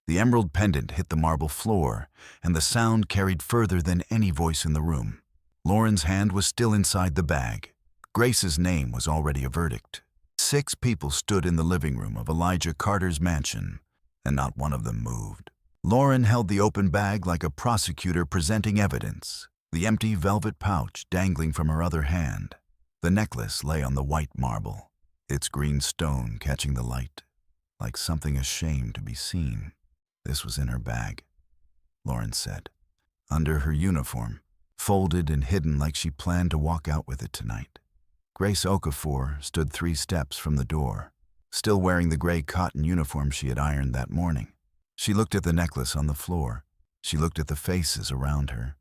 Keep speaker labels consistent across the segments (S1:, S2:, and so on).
S1: The emerald pendant hit the marble floor, and the sound carried further than any voice in the room. Lauren's hand was still inside the bag. Grace's name was already a verdict. 6 people stood in the living room of Elijah Carter's mansion, and not one of them moved. Lauren held the open bag like a prosecutor presenting evidence, the empty velvet pouch dangling from her other hand. The necklace lay on the white marble, its green stone catching the light, like something ashamed to be seen. This was in her bag, Lauren said, under her uniform, folded and hidden like she planned to walk out with it tonight. Grace Okafor stood 3 steps from the door, still wearing the gray cotton uniform she had ironed that morning. She looked at the necklace on the floor. She looked at the faces around her.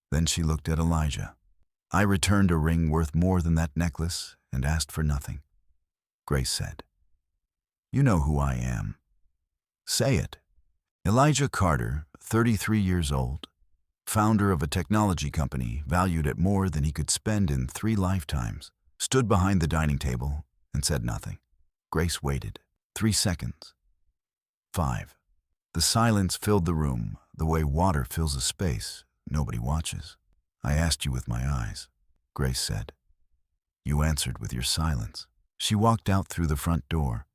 S1: Then she looked at Elijah. "I returned a ring worth more than that necklace and asked for nothing," Grace said. "You know who I am. Say it." Elijah Carter, 33 years old, founder of a technology company valued at more than he could spend in 3 lifetimes, stood behind the dining table and said nothing. Grace waited. 3 seconds. 5. The silence filled the room the way water fills a space nobody watches. "I asked you with my eyes," Grace said. "You answered with your silence." She walked out through the front door.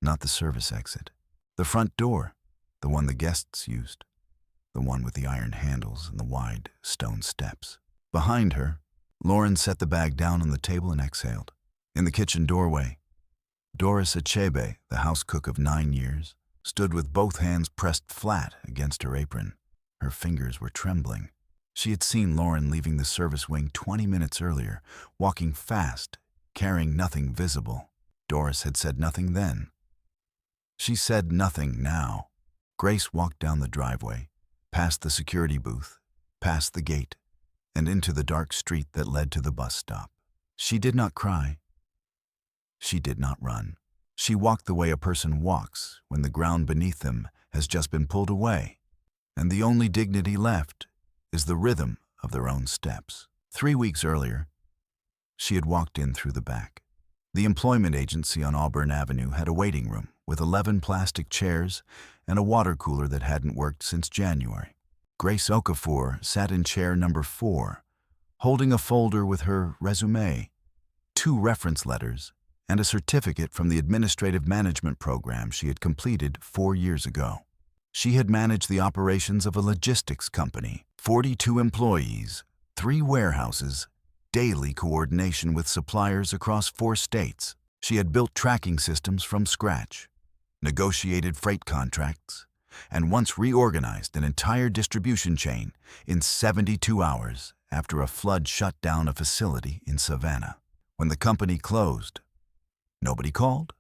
S1: Not the service exit. The front door, the one the guests used. The one with the iron handles and the wide stone steps. Behind her, Lauren set the bag down on the table and exhaled. In the kitchen doorway, Doris Achebe, the house cook of 9 years, stood with both hands pressed flat against her apron. Her fingers were trembling. She had seen Lauren leaving the service wing 20 minutes earlier, walking fast, carrying nothing visible. Doris had said nothing then. She said nothing now. Grace walked down the driveway, past the security booth, past the gate, and into the dark street that led to the bus stop. She did not cry. She did not run. She walked the way a person walks when the ground beneath them has just been pulled away, and the only dignity left is the rhythm of their own steps. 3 weeks earlier, she had walked in through the back. The employment agency on Auburn Avenue had a waiting room with 11 plastic chairs and a water cooler that hadn't worked since January. Grace Okafor sat in chair number 4, holding a folder with her resume, 2 reference letters, and a certificate from the administrative management program she had completed 4 years ago. She had managed the operations of a logistics company, 42 employees, 3 warehouses, daily coordination with suppliers across 4 states. She had built tracking systems from scratch, negotiated freight contracts, and once reorganized an entire distribution chain in 72 hours after a flood shut down a facility in Savannah. When the company closed, nobody called.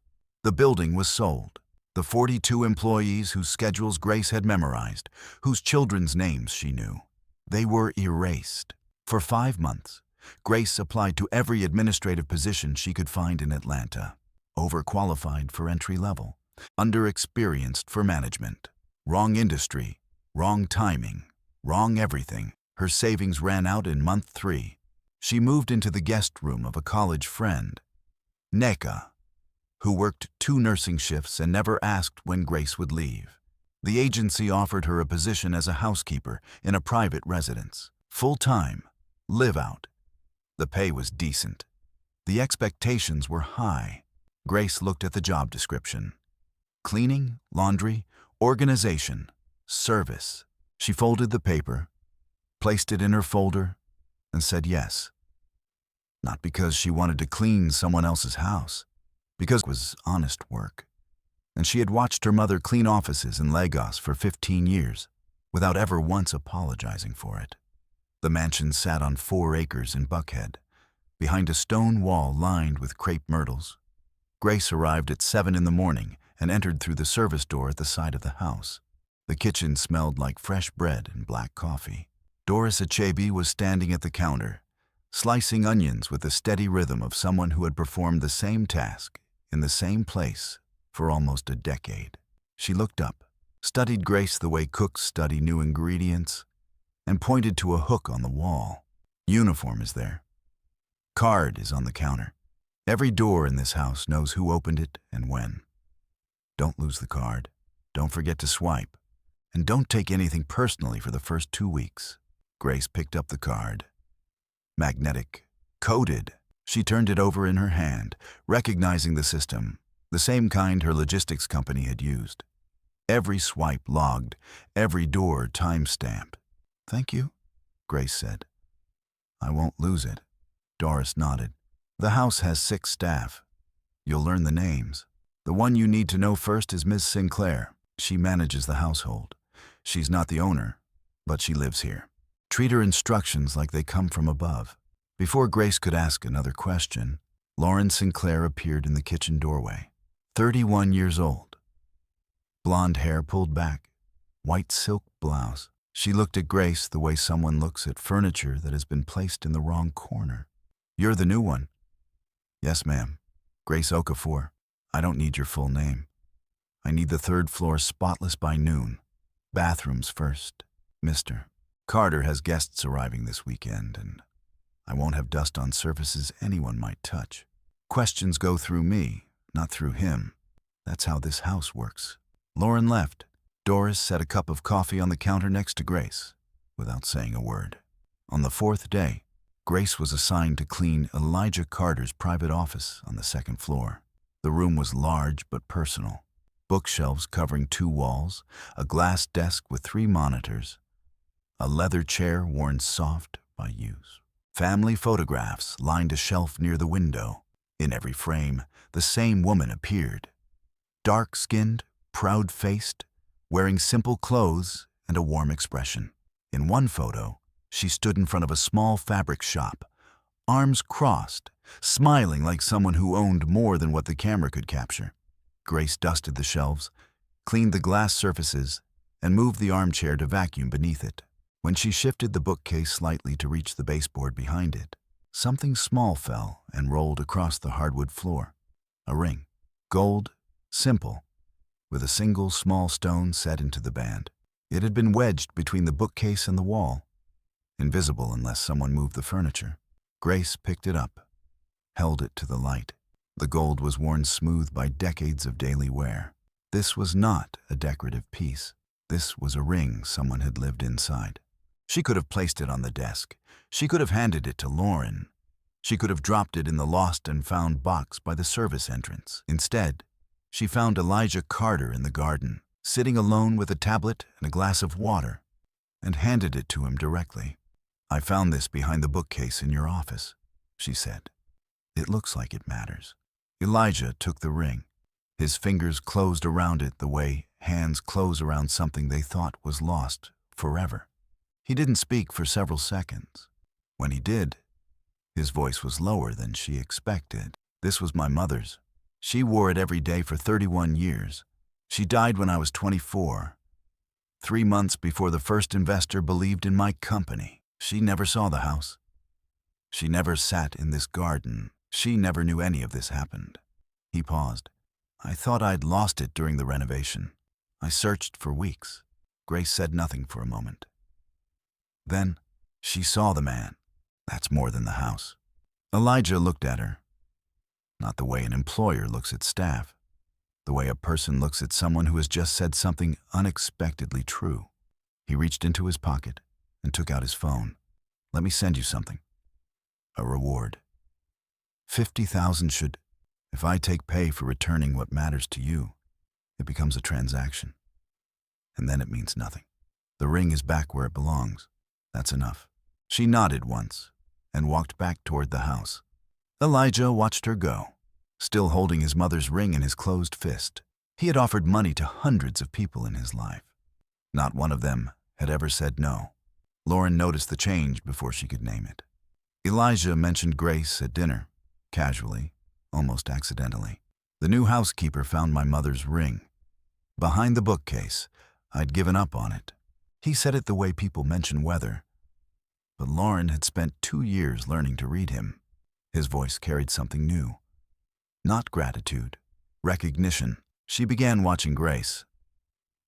S1: The building was sold. The 42 employees whose schedules Grace had memorized, whose children's names she knew, they were erased. For 5 months, Grace applied to every administrative position she could find in Atlanta. Overqualified for entry level, underexperienced for management. Wrong industry, wrong timing, wrong everything. Her savings ran out in month 3. She moved into the guest room of a college friend, Neka, who worked 2 nursing shifts and never asked when Grace would leave. The agency offered her a position as a housekeeper in a private residence. Full-time, live-out. The pay was decent. The expectations were high. Grace looked at the job description. Cleaning, laundry, organization, service. She folded the paper, placed it in her folder, and said yes. Not because she wanted to clean someone else's house, because it was honest work. And she had watched her mother clean offices in Lagos for 15 years without ever once apologizing for it. The mansion sat on 4 acres in Buckhead, behind a stone wall lined with crepe myrtles. Grace arrived at 7 in the morning and entered through the service door at the side of the house. The kitchen smelled like fresh bread and black coffee. Doris Achebe was standing at the counter, slicing onions with the steady rhythm of someone who had performed the same task in the same place for almost a decade. She looked up, studied Grace the way cooks study new ingredients, and pointed to a hook on the wall. Uniform is there. Card is on the counter. Every door in this house knows who opened it and when. Don't lose the card. Don't forget to swipe. And don't take anything personally for the first 2 weeks. Grace picked up the card. Magnetic. Coded. She turned it over in her hand, recognizing the system, the same kind her logistics company had used. Every swipe logged, every door time-stamped. "Thank you," Grace said. "I won't lose it." Doris nodded. "The house has 6 staff. You'll learn the names. The one you need to know first is Ms. Sinclair. She manages the household. She's not the owner, but she lives here. Treat her instructions like they come from above." Before Grace could ask another question, Lauren Sinclair appeared in the kitchen doorway. 31 years old. Blonde hair pulled back, white silk blouse. She looked at Grace the way someone looks at furniture that has been placed in the wrong corner. "You're the new one." "Yes, ma'am. Grace Okafor. I don't need your full name. I need the 3rd floor spotless by noon. Bathrooms first, Mr. Carter has guests arriving this weekend, and I won't have dust on surfaces anyone might touch. Questions go through me, not through him. That's how this house works." Lauren left. Doris set a cup of coffee on the counter next to Grace, without saying a word. On the 4th day, Grace was assigned to clean Elijah Carter's private office on the 2nd floor. The room was large but personal. Bookshelves covering 2 walls, a glass desk with 3 monitors, a leather chair worn soft by use. Family photographs lined a shelf near the window. In every frame, the same woman appeared. Dark-skinned, proud-faced, wearing simple clothes and a warm expression. In one photo, she stood in front of a small fabric shop, arms crossed, smiling like someone who owned more than what the camera could capture. Grace dusted the shelves, cleaned the glass surfaces, and moved the armchair to vacuum beneath it. When she shifted the bookcase slightly to reach the baseboard behind it, something small fell and rolled across the hardwood floor. A ring. Gold, simple, with a single small stone set into the band. It had been wedged between the bookcase and the wall, invisible unless someone moved the furniture. Grace picked it up, held it to the light. The gold was worn smooth by decades of daily wear. This was not a decorative piece. This was a ring someone had lived inside. She could have placed it on the desk. She could have handed it to Lauren. She could have dropped it in the lost and found box by the service entrance. Instead, she found Elijah Carter in the garden, sitting alone with a tablet and a glass of water, and handed it to him directly. "I found this behind the bookcase in your office," she said. "It looks like it matters." Elijah took the ring. His fingers closed around it the way hands close around something they thought was lost forever. He didn't speak for several seconds. When he did, his voice was lower than she expected. "This was my mother's. She wore it every day for 31 years. She died when I was 24, 3 months before the first investor believed in my company. She never saw the house. She never sat in this garden. She never knew any of this happened." He paused. "I thought I'd lost it during the renovation. I searched for weeks." Grace said nothing for a moment. Then, she saw the man. "That's more than the house." Elijah looked at her. Not the way an employer looks at staff. The way a person looks at someone who has just said something unexpectedly true. He reached into his pocket and took out his phone. "Let me send you something. A reward. 50,000 should... If I take pay for returning what matters to you, it becomes a transaction. And then it means nothing. The ring is back where it belongs. That's enough." She nodded once and walked back toward the house. Elijah watched her go, still holding his mother's ring in his closed fist. He had offered money to hundreds of people in his life. Not one of them had ever said no. Lauren noticed the change before she could name it. Elijah mentioned Grace at dinner, casually, almost accidentally. "The new housekeeper found my mother's ring. Behind the bookcase. I'd given up on it." He said it the way people mention weather. But Lauren had spent 2 years learning to read him. His voice carried something new. Not gratitude, recognition. She began watching Grace.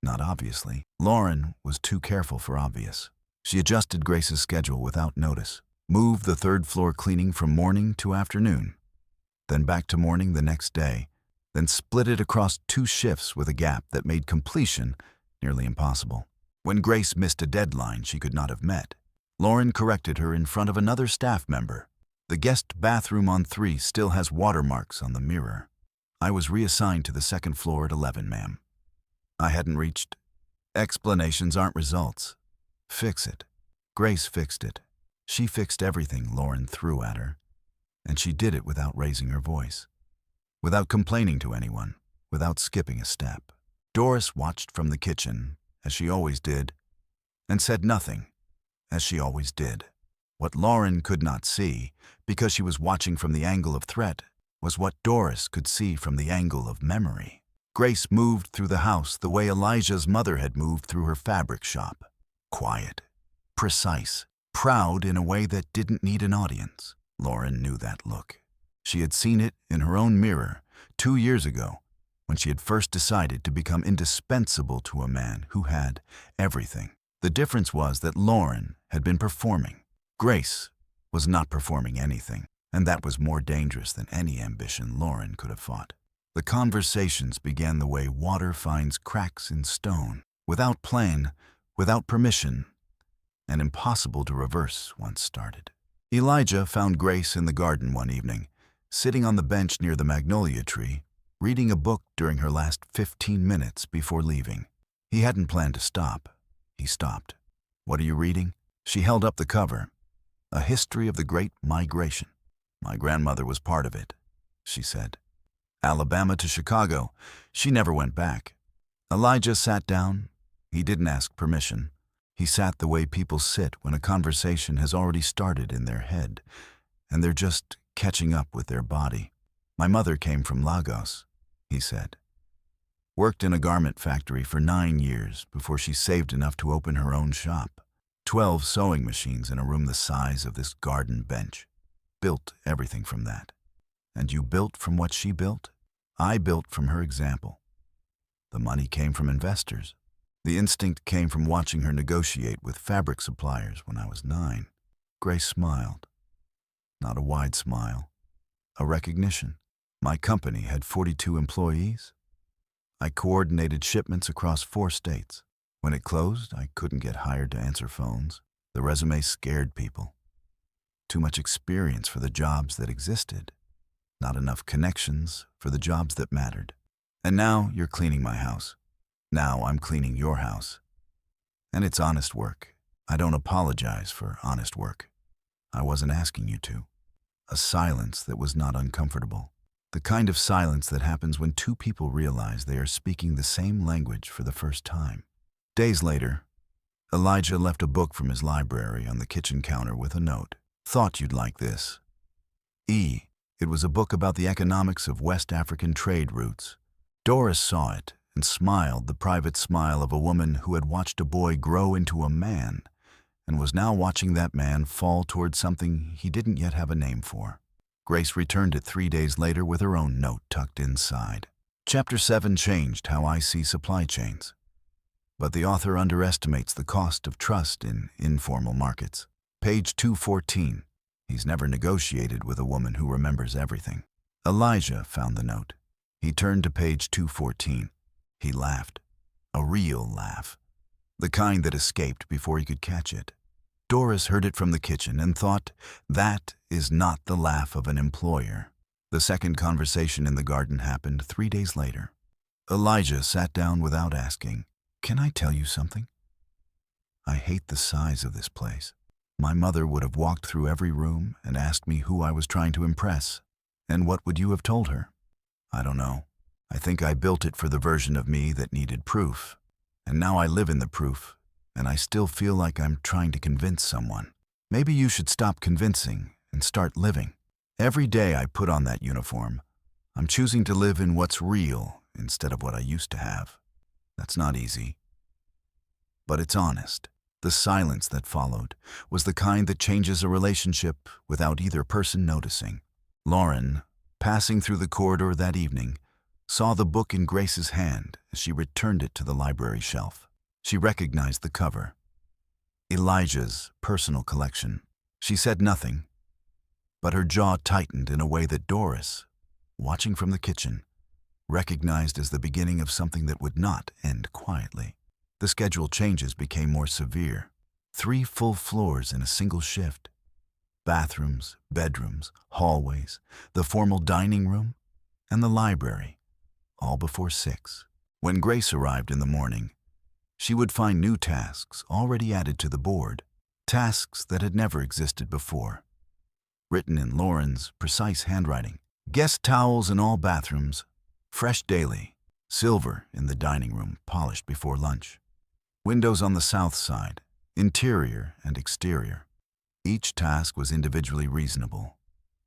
S1: Not obviously. Lauren was too careful for obvious. She adjusted Grace's schedule without notice, moved the 3rd floor cleaning from morning to afternoon, then back to morning the next day, then split it across 2 shifts with a gap that made completion nearly impossible. When Grace missed a deadline she could not have met, Lauren corrected her in front of another staff member. The guest bathroom on 3 still has watermarks on the mirror. I was reassigned to the 2nd floor at 11, ma'am. I hadn't reached. Explanations aren't results. Fix it. Grace fixed it. She fixed everything Lauren threw at her. And she did it without raising her voice, without complaining to anyone, without skipping a step. Doris watched from the kitchen, as she always did, and said nothing, as she always did. What Lauren could not see, because she was watching from the angle of threat, was what Doris could see from the angle of memory. Grace moved through the house the way Elijah's mother had moved through her fabric shop. Quiet, precise, proud in a way that didn't need an audience. Lauren knew that look. She had seen it in her own mirror 2 years ago, when she had first decided to become indispensable to a man who had everything. The difference was that Lauren had been performing. Grace was not performing anything, and that was more dangerous than any ambition Lauren could have fought. The conversations began the way water finds cracks in stone, without plan, without permission, and impossible to reverse once started. Elijah found Grace in the garden one evening, sitting on the bench near the magnolia tree, reading a book during her last 15 minutes before leaving. He hadn't planned to stop. He stopped. "What are you reading?" She held up the cover. "A History of the Great Migration. My grandmother was part of it," she said. "Alabama to Chicago. She never went back." Elijah sat down. He didn't ask permission. He sat the way people sit when a conversation has already started in their head, and they're just catching up with their body. "My mother came from Lagos," he said. "Worked in a garment factory for 9 years before she saved enough to open her own shop. 12 sewing machines in a room the size of this garden bench. Built everything from that. And you built from what she built? I built from her example. The money came from investors. The instinct came from watching her negotiate with fabric suppliers when I was 9. Grace smiled. Not a wide smile. A recognition. My company had 42 employees. I coordinated shipments across 4 states. When it closed, I couldn't get hired to answer phones. The resume scared people. Too much experience for the jobs that existed. Not enough connections for the jobs that mattered. And now you're cleaning my house. Now I'm cleaning your house. And it's honest work. I don't apologize for honest work. I wasn't asking you to. A silence that was not uncomfortable. The kind of silence that happens when 2 people realize they are speaking the same language for the first time. Days later, Elijah left a book from his library on the kitchen counter with a note. "Thought you'd like this. E. It was a book about the economics of West African trade routes." Doris saw it and smiled the private smile of a woman who had watched a boy grow into a man and was now watching that man fall toward something he didn't yet have a name for. Grace returned it 3 days later with her own note tucked inside. Chapter 7 changed how I see supply chains. But the author underestimates the cost of trust in informal markets. Page 214. He's never negotiated with a woman who remembers everything. Elijah found the note. He turned to page 214. He laughed. A real laugh. The kind that escaped before he could catch it. Doris heard it from the kitchen and thought, that is not the laugh of an employer. The second conversation in the garden happened 3 days later. Elijah sat down without asking, "Can I tell you something? I hate the size of this place. My mother would have walked through every room and asked me who I was trying to impress. And what would you have told her? I don't know. I think I built it for the version of me that needed proof. And now I live in the proof, and I still feel like I'm trying to convince someone. Maybe you should stop convincing and start living. Every day I put on that uniform, I'm choosing to live in what's real instead of what I used to have. That's not easy. But it's honest. The silence that followed was the kind that changes a relationship without either person noticing. Lauren, passing through the corridor that evening, saw the book in Grace's hand as she returned it to the library shelf. She recognized the cover. Elijah's personal collection. She said nothing, but her jaw tightened in a way that Doris, watching from the kitchen, recognized as the beginning of something that would not end quietly. The schedule changes became more severe. 3 full floors in a single shift. Bathrooms, bedrooms, hallways, the formal dining room, and the library, all before 6. When Grace arrived in the morning, she would find new tasks already added to the board, tasks that had never existed before. Written in Lauren's precise handwriting. Guest towels in all bathrooms, fresh daily, silver in the dining room, polished before lunch. Windows on the south side, interior and exterior. Each task was individually reasonable.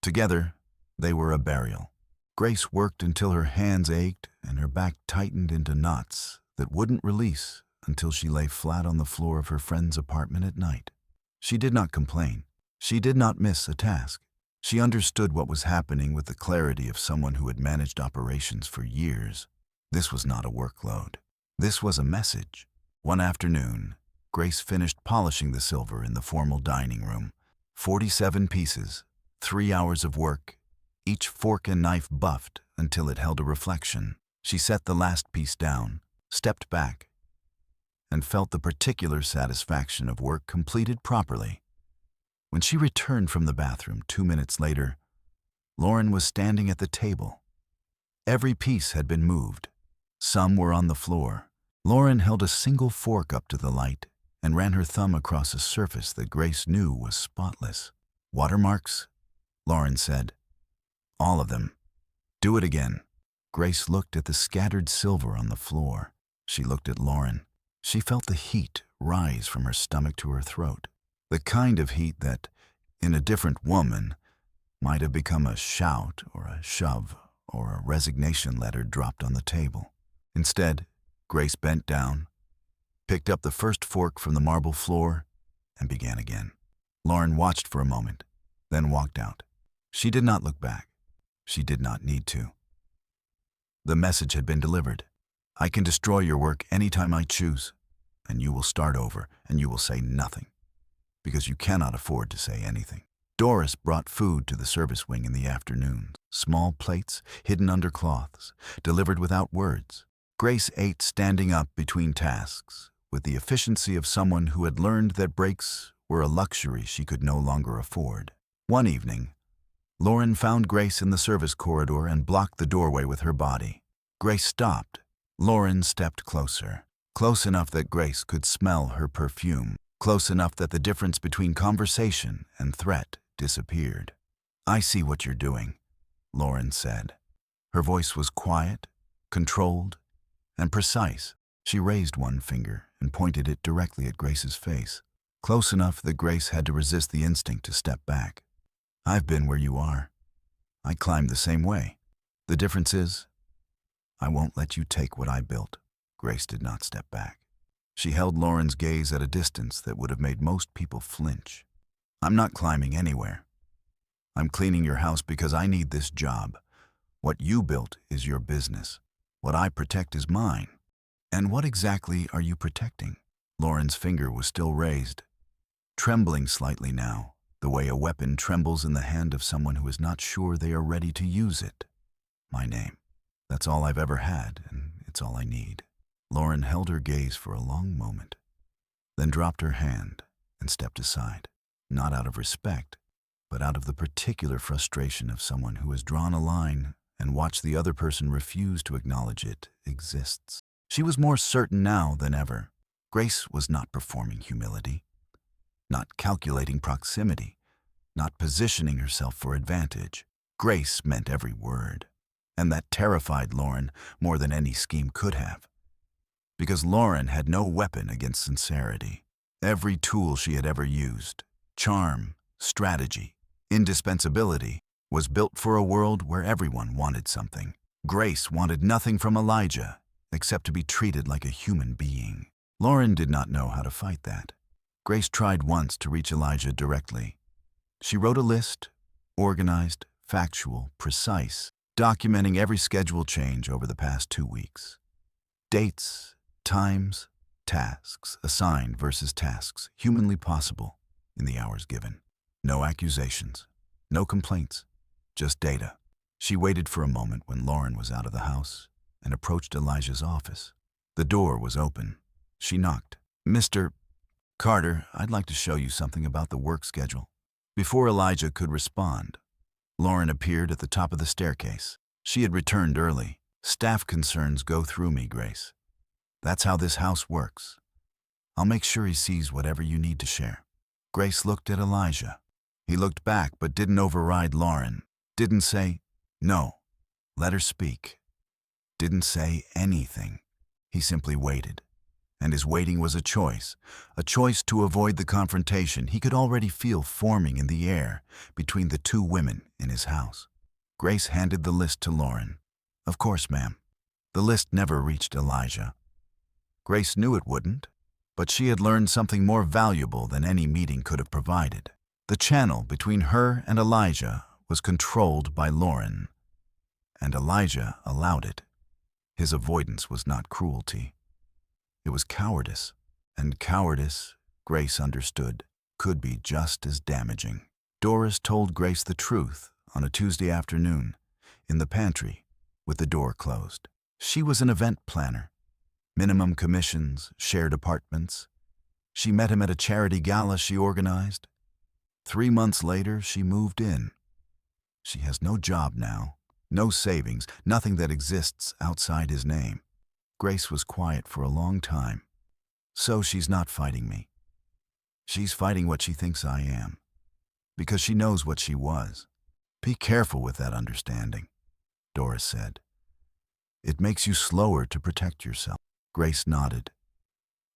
S1: Together, they were a burial. Grace worked until her hands ached and her back tightened into knots that wouldn't release until she lay flat on the floor of her friend's apartment at night. She did not complain. She did not miss a task. She understood what was happening with the clarity of someone who had managed operations for years. This was not a workload. This was a message. One afternoon, Grace finished polishing the silver in the formal dining room. 47 pieces, 3 hours of work, each fork and knife buffed until it held a reflection. She set the last piece down, stepped back, and felt the particular satisfaction of work completed properly. When she returned from the bathroom 2 minutes later, Lauren was standing at the table. Every piece had been moved. Some were on the floor. Lauren held a single fork up to the light and ran her thumb across a surface that Grace knew was spotless. Watermarks? Lauren said. All of them. Do it again. Grace looked at the scattered silver on the floor. She looked at Lauren. She felt the heat rise from her stomach to her throat. The kind of heat that, in a different woman, might have become a shout or a shove or a resignation letter dropped on the table. Instead, Grace bent down, picked up the first fork from the marble floor, and began again. Lauren watched for a moment, then walked out. She did not look back. She did not need to. The message had been delivered. I can destroy your work anytime I choose, and you will start over, and you will say nothing, because you cannot afford to say anything. Doris brought food to the service wing in the afternoon. Small plates, hidden under cloths, delivered without words. Grace ate standing up between tasks, with the efficiency of someone who had learned that breaks were a luxury she could no longer afford. One evening, Lauren found Grace in the service corridor and blocked the doorway with her body. Grace stopped. Lauren stepped closer, close enough that Grace could smell her perfume, close enough that the difference between conversation and threat disappeared. I see what you're doing, Lauren said. Her voice was quiet, controlled, and precise. She raised one finger and pointed it directly at Grace's face, close enough that Grace had to resist the instinct to step back. I've been where you are. I climbed the same way. The difference is, I won't let you take what I built. Grace did not step back. She held Lauren's gaze at a distance that would have made most people flinch. I'm not climbing anywhere. I'm cleaning your house because I need this job. What you built is your business. What I protect is mine. And what exactly are you protecting? Lauren's finger was still raised, trembling slightly now, the way a weapon trembles in the hand of someone who is not sure they are ready to use it. My name. That's all I've ever had, and it's all I need. Lauren held her gaze for a long moment, then dropped her hand and stepped aside, not out of respect, but out of the particular frustration of someone who has drawn a line and watched the other person refuse to acknowledge it exists. She was more certain now than ever. Grace was not performing humility, not calculating proximity, not positioning herself for advantage. Grace meant every word, and that terrified Lauren more than any scheme could have. Because Lauren had no weapon against sincerity. Every tool she had ever used, charm, strategy, indispensability, was built for a world where everyone wanted something. Grace wanted nothing from Elijah except to be treated like a human being. Lauren did not know how to fight that. Grace tried once to reach Elijah directly. She wrote a list, organized, factual, precise, documenting every schedule change over the past 2 weeks. Dates, times, tasks assigned versus tasks humanly possible in the hours given. No accusations, no complaints, just data. She waited for a moment when Lauren was out of the house, and approached Elijah's office. The door was open. She knocked. "Mr. Carter, I'd like to show you something about the work schedule." Before Elijah could respond, Lauren appeared at the top of the staircase. She had returned early. "Staff concerns go through me, Grace. That's how this house works. I'll make sure he sees whatever you need to share." Grace looked at Elijah. He looked back but didn't override Lauren. Didn't say, "No, let her speak." Didn't say anything. He simply waited. And his waiting was a choice to avoid the confrontation he could already feel forming in the air between the two women in his house. Grace handed the list to Lauren. "Of course, ma'am." The list never reached Elijah. Grace knew it wouldn't, but she had learned something more valuable than any meeting could have provided. The channel between her and Elijah was controlled by Lauren, and Elijah allowed it. His avoidance was not cruelty. It was cowardice, and cowardice, Grace understood, could be just as damaging. Doris told Grace the truth on a Tuesday afternoon, in the pantry, with the door closed. She was an event planner. Minimum commissions, shared apartments. She met him at a charity gala she organized. 3 months later, she moved in. She has no job now, no savings, nothing that exists outside his name. Grace was quiet for a long time. "So she's not fighting me. She's fighting what she thinks I am, because she knows what she was." "Be careful with that understanding," Doris said. "It makes you slower to protect yourself." Grace nodded.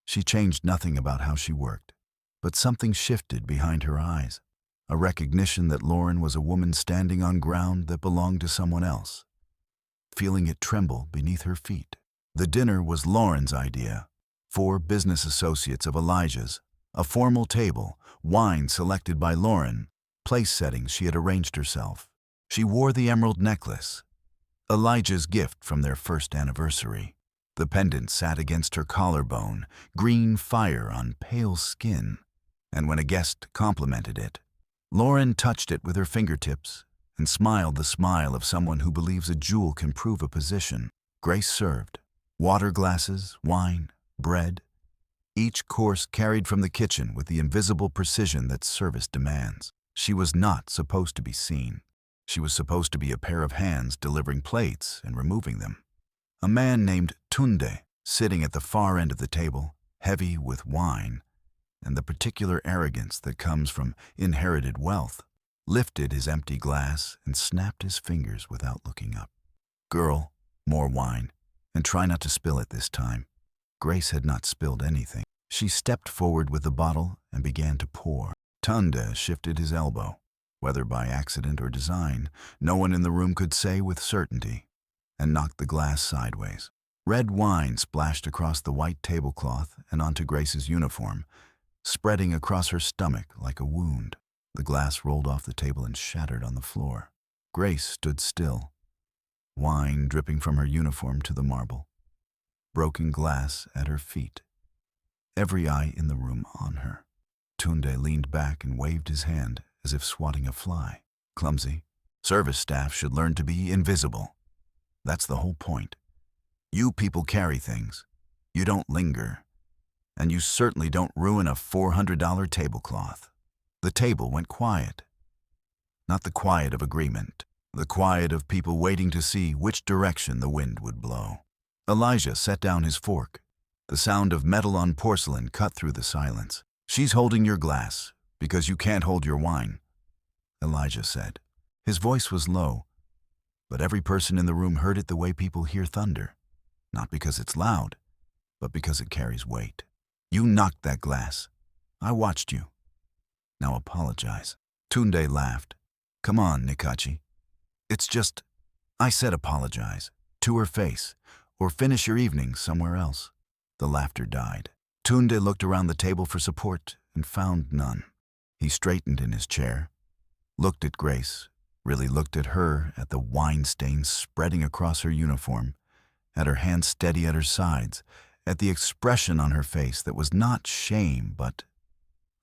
S1: She changed nothing about how she worked, but something shifted behind her eyes, a recognition that Lauren was a woman standing on ground that belonged to someone else, feeling it tremble beneath her feet. The dinner was Lauren's idea. 4 business associates of Elijah's, a formal table, wine selected by Lauren, place settings she had arranged herself. She wore the emerald necklace, Elijah's gift from their first anniversary. The pendant sat against her collarbone, green fire on pale skin, and when a guest complimented it, Lauren touched it with her fingertips and smiled the smile of someone who believes a jewel can prove a position. Grace served. Water glasses, wine, bread, each course carried from the kitchen with the invisible precision that service demands. She was not supposed to be seen. She was supposed to be a pair of hands delivering plates and removing them. A man named Tunde, sitting at the far end of the table, heavy with wine and the particular arrogance that comes from inherited wealth, lifted his empty glass and snapped his fingers without looking up. "Girl, more wine. And try not to spill it this time." Grace had not spilled anything. She stepped forward with the bottle and began to pour. Tunde shifted his elbow. Whether by accident or design, no one in the room could say with certainty, and knocked the glass sideways. Red wine splashed across the white tablecloth and onto Grace's uniform, spreading across her stomach like a wound. The glass rolled off the table and shattered on the floor. Grace stood still, wine dripping from her uniform to the marble, broken glass at her feet, every eye in the room on her. Tunde leaned back and waved his hand as if swatting a fly. "Clumsy. Service staff should learn to be invisible. That's the whole point. You people carry things. You don't linger. And you certainly don't ruin a $400 tablecloth." The table went quiet. Not the quiet of agreement. The quiet of people waiting to see which direction the wind would blow. Elijah set down his fork. The sound of metal on porcelain cut through the silence. "She's holding your glass because you can't hold your wine," Elijah said. His voice was low, but every person in the room heard it the way people hear thunder, not because it's loud, but because it carries weight. "You knocked that glass. I watched you. Now apologize." Tunde laughed. "Come on, Nikachi. It's just, I said apologize, to her face, or finish your evening somewhere else." The laughter died. Tunde looked around the table for support and found none. He straightened in his chair, looked at Grace, really looked at her, at the wine stains spreading across her uniform, at her hands steady at her sides, at the expression on her face that was not shame, but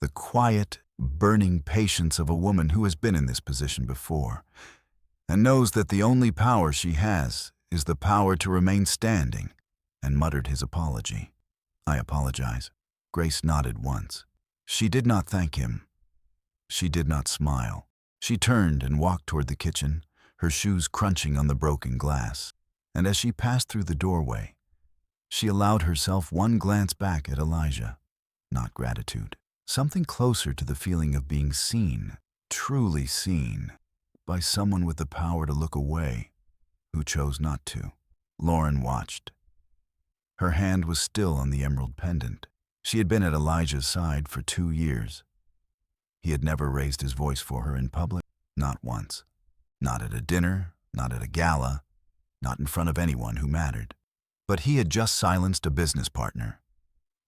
S1: the quiet, burning patience of a woman who has been in this position before, and knows that the only power she has is the power to remain standing," and muttered his apology. "I apologize." Grace nodded once. She did not thank him. She did not smile. She turned and walked toward the kitchen, her shoes crunching on the broken glass. And as she passed through the doorway, she allowed herself one glance back at Elijah. Not gratitude. Something closer to the feeling of being seen, truly seen, by someone with the power to look away, who chose not to. Lauren watched. Her hand was still on the emerald pendant. She had been at Elijah's side for 2 years. He had never raised his voice for her in public, not once. Not at a dinner, not at a gala, not in front of anyone who mattered. But he had just silenced a business partner,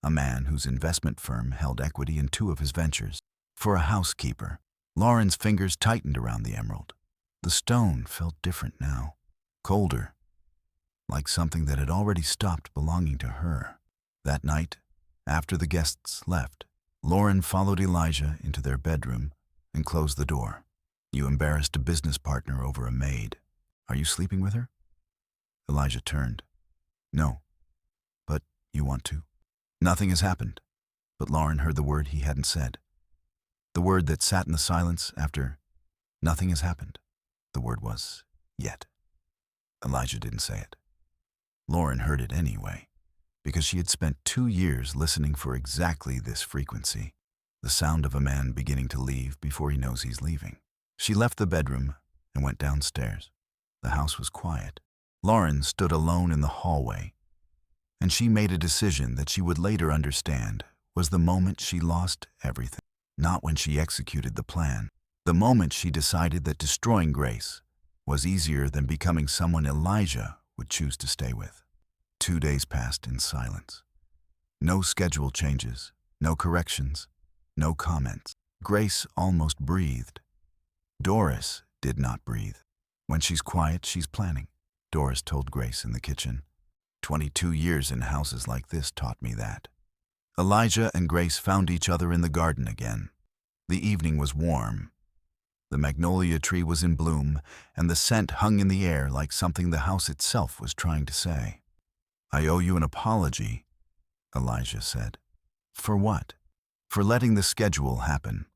S1: a man whose investment firm held equity in 2 of his ventures. For a housekeeper, Lauren's fingers tightened around the emerald. The stone felt different now, colder, like something that had already stopped belonging to her. That night, after the guests left, Lauren followed Elijah into their bedroom and closed the door. "You embarrassed a business partner over a maid. Are you sleeping with her?" Elijah turned. "No. But you want to?" Nothing has happened, but Lauren heard the word he hadn't said. The word that sat in the silence after "nothing has happened." The word was "yet." Elijah didn't say it. Lauren heard it anyway, because she had spent 2 years listening for exactly this frequency, the sound of a man beginning to leave before he knows he's leaving. She left the bedroom and went downstairs. The house was quiet. Lauren stood alone in the hallway, and she made a decision that she would later understand was the moment she lost everything. Not when she executed the plan. The moment she decided that destroying Grace was easier than becoming someone Elijah would choose to stay with. 2 days passed in silence. No schedule changes, no corrections, no comments. Grace almost breathed. Doris did not breathe. When she's quiet, she's planning, Doris told Grace in the kitchen. 22 years in houses like this taught me that. Elijah and Grace found each other in the garden again. The evening was warm. The magnolia tree was in bloom, and the scent hung in the air like something the house itself was trying to say. "I owe you an apology," Elijah said. "For what?" "For letting the schedule happen.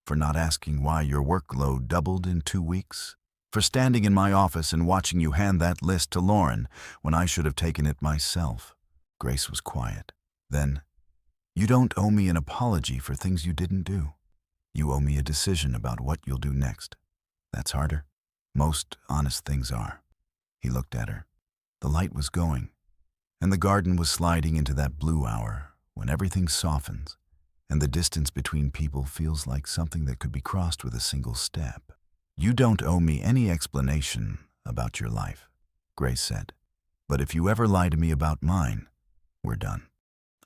S1: For not asking why your workload doubled in 2 weeks. For standing in my office and watching you hand that list to Lauren when I should have taken it myself." Grace was quiet. Then, "You don't owe me an apology for things you didn't do. You owe me a decision about what you'll do next. That's harder. Most honest things are." He looked at her. The light was going, and the garden was sliding into that blue hour when everything softens and the distance between people feels like something that could be crossed with a single step. "You don't owe me any explanation about your life," Grace said. "But if you ever lie to me about mine, we're done."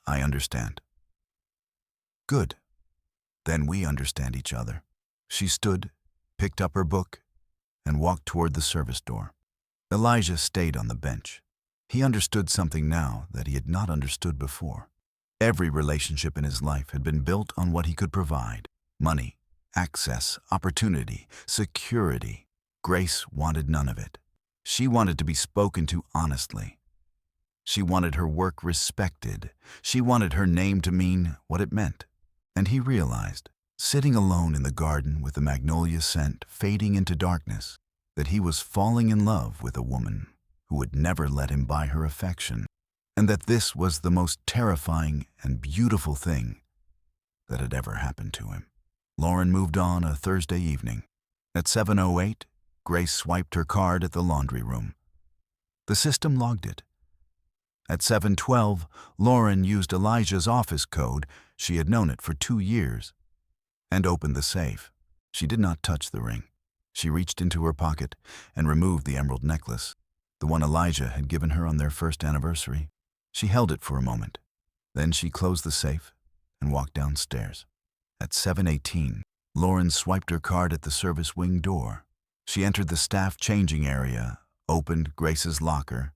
S1: "I understand." "Good. Then we understand each other." She stood, picked up her book, and walked toward the service door. Elijah stayed on the bench. He understood something now that he had not understood before. Every relationship in his life had been built on what he could provide: money, access, opportunity, security. Grace wanted none of it. She wanted to be spoken to honestly. She wanted her work respected. She wanted her name to mean what it meant. And he realized, sitting alone in the garden with the magnolia scent fading into darkness, that he was falling in love with a woman who would never let him buy her affection, and that this was the most terrifying and beautiful thing that had ever happened to him. Lauren moved on a Thursday evening. At 7:08, Grace swiped her card at the laundry room. The system logged it. At 7:12, Lauren used Elijah's office code, she had known it for 2 years, and opened the safe. She did not touch the ring. She reached into her pocket and removed the emerald necklace, the one Elijah had given her on their first anniversary. She held it for a moment. Then she closed the safe and walked downstairs. At 7:18, Lauren swiped her card at the service wing door. She entered the staff changing area, opened Grace's locker,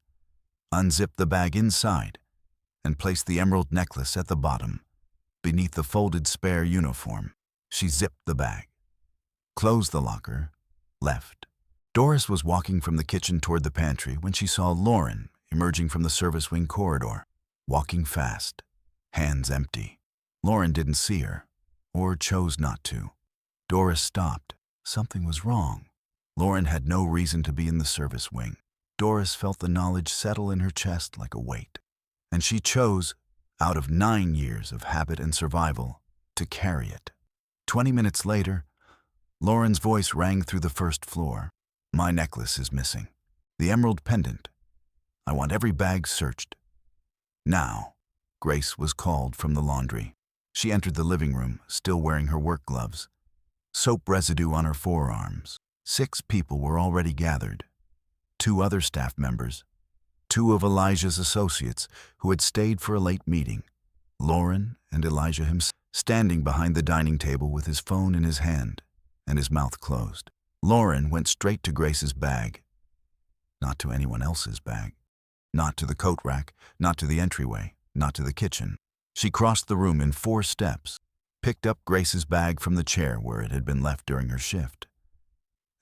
S1: unzipped the bag inside, and placed the emerald necklace at the bottom, beneath the folded spare uniform. She zipped the bag, closed the locker, left, Doris was walking from the kitchen toward the pantry when she saw Lauren emerging from the service wing corridor, walking fast, hands empty. Lauren didn't see her, or chose not to. Doris stopped. Something was wrong. Lauren had no reason to be in the service wing. Doris felt the knowledge settle in her chest like a weight, and she chose, out of 9 years of habit and survival, to carry it. 20 minutes later, Lauren's voice rang through the first floor. My necklace is missing. The emerald pendant. I want every bag searched. Now, Grace was called from the laundry. She entered the living room, still wearing her work gloves, soap residue on her forearms. 6 people were already gathered. 2 other staff members, 2 of Elijah's associates who had stayed for a late meeting, Lauren and Elijah himself, standing behind the dining table with his phone in his hand and his mouth closed. Lauren went straight to Grace's bag, not to anyone else's bag, not to the coat rack, not to the entryway, not to the kitchen. She crossed the room in 4 steps, picked up Grace's bag from the chair where it had been left during her shift,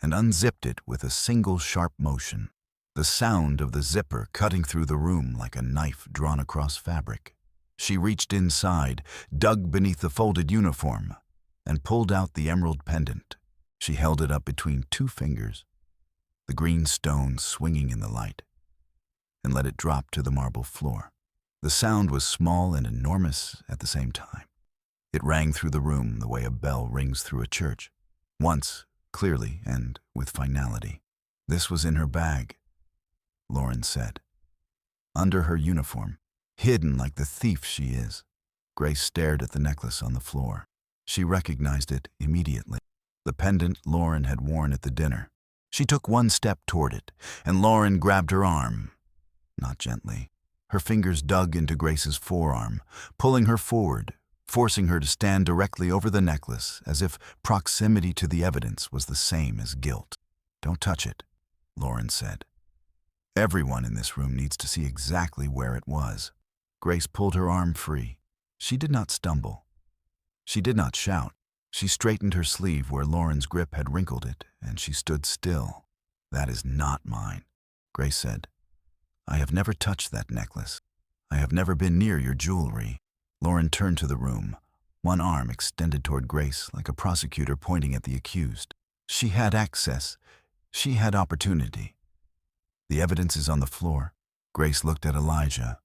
S1: and unzipped it with a single sharp motion, the sound of the zipper cutting through the room like a knife drawn across fabric. She reached inside, dug beneath the folded uniform, and pulled out the emerald pendant. She held it up between 2 fingers, the green stone swinging in the light, and let it drop to the marble floor. The sound was small and enormous at the same time. It rang through the room the way a bell rings through a church, once, clearly and with finality. This was in her bag, Lauren said. Under her uniform, hidden like the thief she is. Grace stared at the necklace on the floor. She recognized it immediately. The pendant Lauren had worn at the dinner. She took 1 step toward it, and Lauren grabbed her arm. Not gently. Her fingers dug into Grace's forearm, pulling her forward, forcing her to stand directly over the necklace as if proximity to the evidence was the same as guilt. Don't touch it, Lauren said. Everyone in this room needs to see exactly where it was. Grace pulled her arm free. She did not stumble. She did not shout. She straightened her sleeve where Lauren's grip had wrinkled it, and she stood still. That is not mine, Grace said. I have never touched that necklace. I have never been near your jewelry. Lauren turned to the room, one arm extended toward Grace like a prosecutor pointing at the accused. She had access. She had opportunity. The evidence is on the floor. Grace looked at Elijah,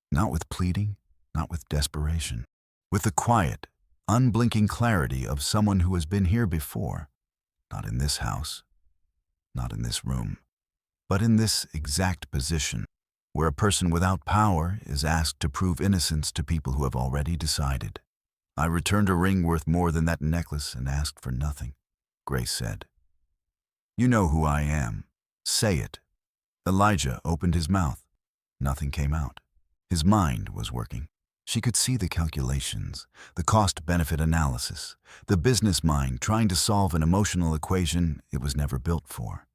S1: not with pleading, not with desperation, with the quiet, unblinking clarity of someone who has been here before, not in this house, not in this room, but in this exact position, where a person without power is asked to prove innocence to people who have already decided. I returned a ring worth more than that necklace and asked for nothing, Grace said. You know who I am. Say it. Elijah opened his mouth. Nothing came out. His mind was working. She could see the calculations, the cost-benefit analysis, the business mind trying to solve an emotional equation it was never built for.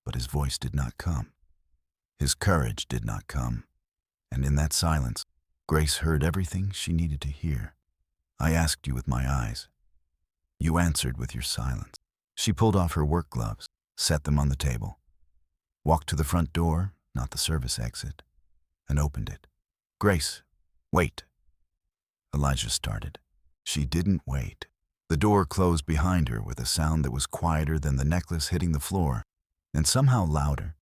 S1: But his voice did not come. His courage did not come. And in that silence, Grace heard everything she needed to hear. I asked you with my eyes. You answered with your silence. She pulled off her work gloves, set them on the table, walked to the front door, not the service exit, and opened it. Grace, wait. Elijah started. She didn't wait. The door closed behind her with a sound that was quieter than the necklace hitting the floor, and somehow louder.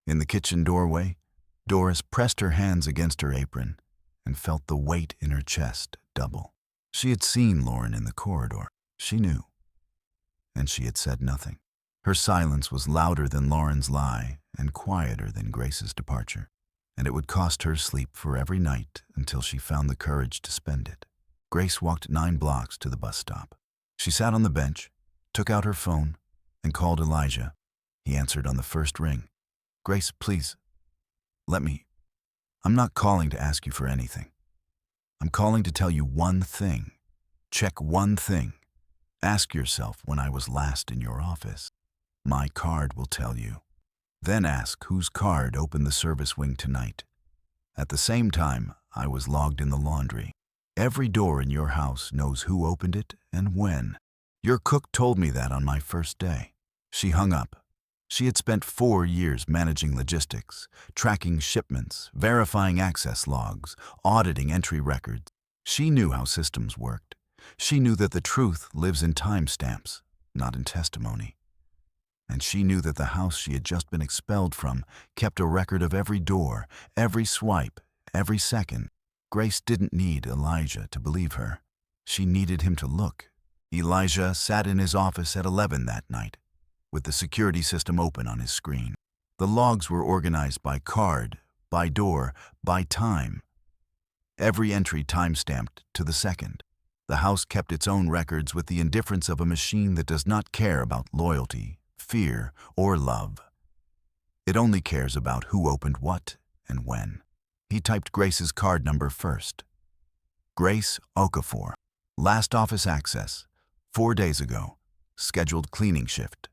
S1: In the kitchen doorway, Doris pressed her hands against her apron and felt the weight in her chest double. She had seen Lauren in the corridor. She knew. And she had said nothing. Her silence was louder than Lauren's lie and quieter than Grace's departure, and it would cost her sleep for every night until she found the courage to spend it. Grace walked 9 blocks to the bus stop. She sat on the bench, took out her phone, and called Elijah. He answered on the first ring. Grace, please, I'm not calling to ask you for anything. I'm calling to tell you one thing. Check one thing. Ask yourself when I was last in your office. My card will tell you. Then ask whose card opened the service wing tonight. At the same time, I was logged in the laundry. Every door in your house knows who opened it and when. Your cook told me that on my first day. She hung up, She had spent 4 years managing logistics, tracking shipments, verifying access logs, auditing entry records. She knew how systems worked. She knew that the truth lives in timestamps, not in testimony. And she knew that the house she had just been expelled from kept a record of every door, every swipe, every second. Grace didn't need Elijah to believe her. She needed him to look. Elijah sat in his office at 11 that night, with the security system open on his screen. The logs were organized by card, by door, by time. Every entry time-stamped to the second. The house kept its own records with the indifference of a machine that does not care about loyalty, fear, or love. It only cares about who opened what and when. He typed Grace's card number first. Grace Okafor. Last office access. 4 days ago. Scheduled cleaning shift.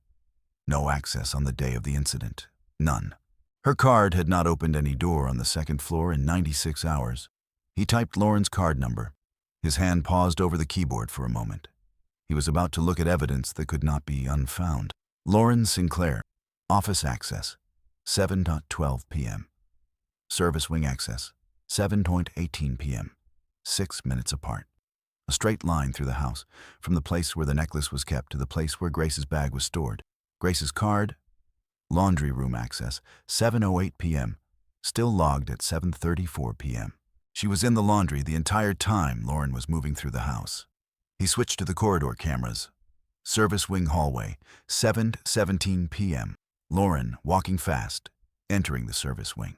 S1: No access on the day of the incident. None. Her card had not opened any door on the second floor in 96 hours. He typed Lauren's card number. His hand paused over the keyboard for a moment. He was about to look at evidence that could not be unfound. Lauren Sinclair. Office access. 7:12 p.m. Service wing access. 7:18 p.m. 6 minutes apart. A straight line through the house, from the place where the necklace was kept to the place where Grace's bag was stored. Grace's card, laundry room access, 7:08 p.m., still logged at 7:34 p.m. She was in the laundry the entire time Lauren was moving through the house. He switched to the corridor cameras. Service wing hallway, 7:17 p.m. Lauren, walking fast, entering the service wing.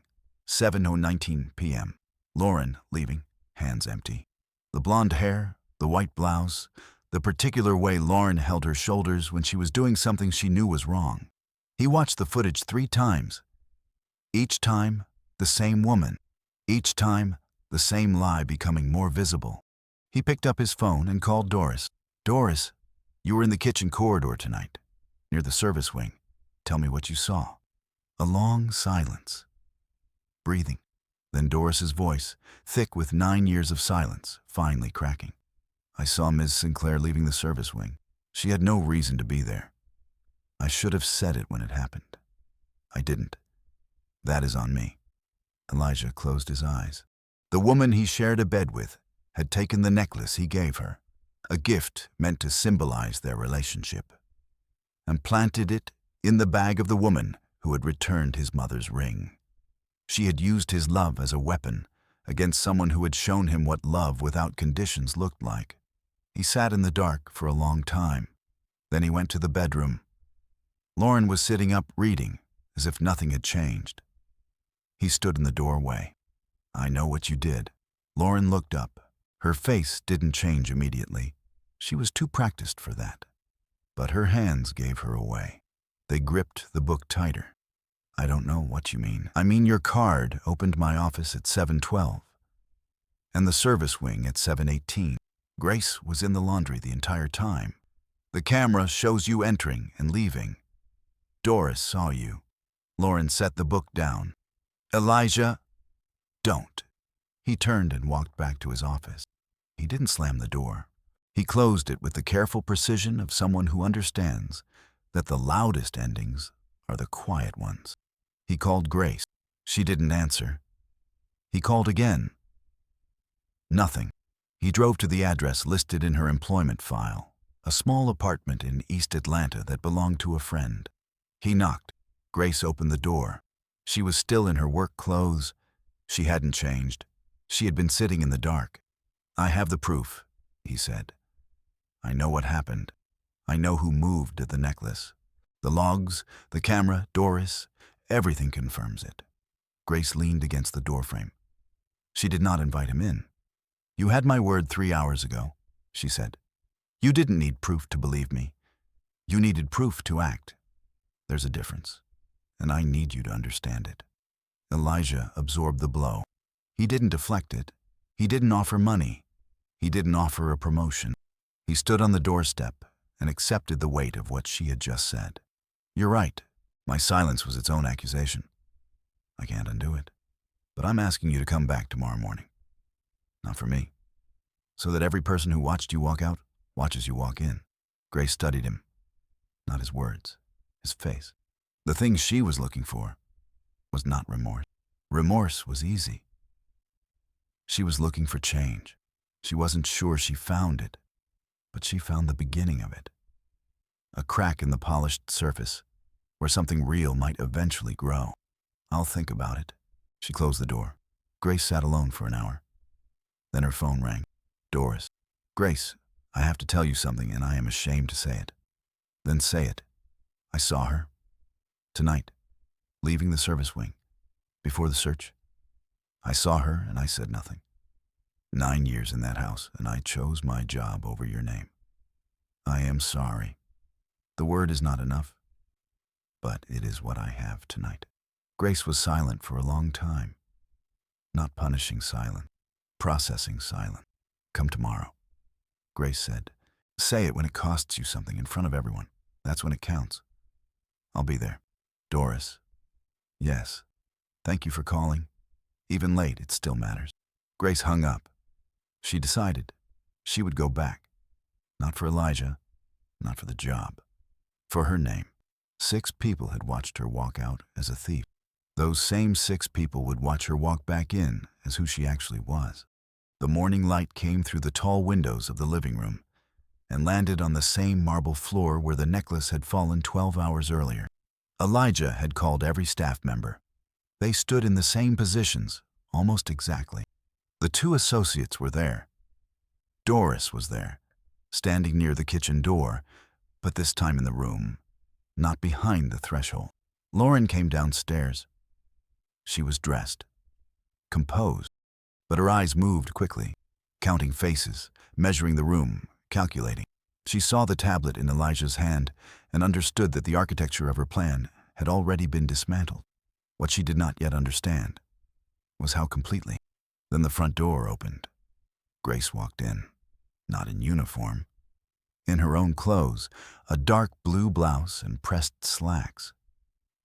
S1: 7:19 p.m. Lauren, leaving, hands empty. The blonde hair, the white blouse, the particular way Lauren held her shoulders when she was doing something she knew was wrong. He watched the footage 3 times. Each time, the same woman. Each time, the same lie becoming more visible. He picked up his phone and called Doris. Doris, you were in the kitchen corridor tonight, near the service wing. Tell me what you saw. A long silence. Breathing. Then Doris's voice, thick with 9 years of silence, finally cracking. I saw Ms. Sinclair leaving the service wing. She had no reason to be there. I should have said it when it happened. I didn't. That is on me. Elijah closed his eyes. The woman he shared a bed with had taken the necklace he gave her, a gift meant to symbolize their relationship, and planted it in the bag of the woman who had returned his mother's ring. She had used his love as a weapon against someone who had shown him what love without conditions looked like. He sat in the dark for a long time. Then he went to the bedroom. Lauren was sitting up reading, as if nothing had changed. He stood in the doorway. I know what you did. Lauren looked up. Her face didn't change immediately. She was too practiced for that. But her hands gave her away. They gripped the book tighter. I don't know what you mean. I mean your card opened my office at 7:12, and the service wing at 7:18. Grace was in the laundry the entire time. The camera shows you entering and leaving. Doris saw you. Lauren set the book down. Elijah, don't. He turned and walked back to his office. He didn't slam the door. He closed it with the careful precision of someone who understands that the loudest endings are the quiet ones. He called Grace. She didn't answer. He called again. Nothing. He drove to the address listed in her employment file, a small apartment in East Atlanta that belonged to a friend. He knocked. Grace opened the door. She was still in her work clothes. She hadn't changed. She had been sitting in the dark. I have the proof, he said. I know what happened. I know who moved the necklace. The logs, the camera, Doris, everything confirms it. Grace leaned against the doorframe. She did not invite him in. You had my word 3 hours ago, she said. You didn't need proof to believe me. You needed proof to act. There's a difference, and I need you to understand it. Elijah absorbed the blow. He didn't deflect it. He didn't offer money. He didn't offer a promotion. He stood on the doorstep and accepted the weight of what she had just said. You're right. My silence was its own accusation. I can't undo it. But I'm asking you to come back tomorrow morning. Not for me. So that every person who watched you walk out watches you walk in. Grace studied him. Not his words, his face. The thing she was looking for was not remorse. Remorse was easy. She was looking for change. She wasn't sure she found it, but she found the beginning of it. A crack in the polished surface where something real might eventually grow. I'll think about it. She closed the door. Grace sat alone for an hour. Then her phone rang. Doris. Grace, I have to tell you something, and I am ashamed to say it. Then say it. I saw her. Tonight, leaving the service wing, before the search. I saw her and I said nothing. 9 years in that house, and I chose my job over your name. I am sorry. The word is not enough, but it is what I have tonight. Grace was silent for a long time. Not punishing silent, processing silent. Come tomorrow. Grace said, say it when it costs you something in front of everyone. That's when it counts. I'll be there. Doris. Yes. Thank you for calling. Even late, it still matters. Grace hung up. She decided she would go back. Not for Elijah, not for the job. For her name. 6 people had watched her walk out as a thief. Those same 6 people would watch her walk back in as who she actually was. The morning light came through the tall windows of the living room and landed on the same marble floor where the necklace had fallen 12 hours earlier. Elijah had called every staff member. They stood in the same positions, almost exactly. The 2 associates were there. Doris was there, standing near the kitchen door, but this time in the room, not behind the threshold. Lauren came downstairs. She was dressed, composed, but her eyes moved quickly, counting faces, measuring the room, calculating. She saw the tablet in Elijah's hand and understood that the architecture of her plan had already been dismantled. What she did not yet understand was how completely. Then the front door opened. Grace walked in, not in uniform. In her own clothes, a dark blue blouse and pressed slacks.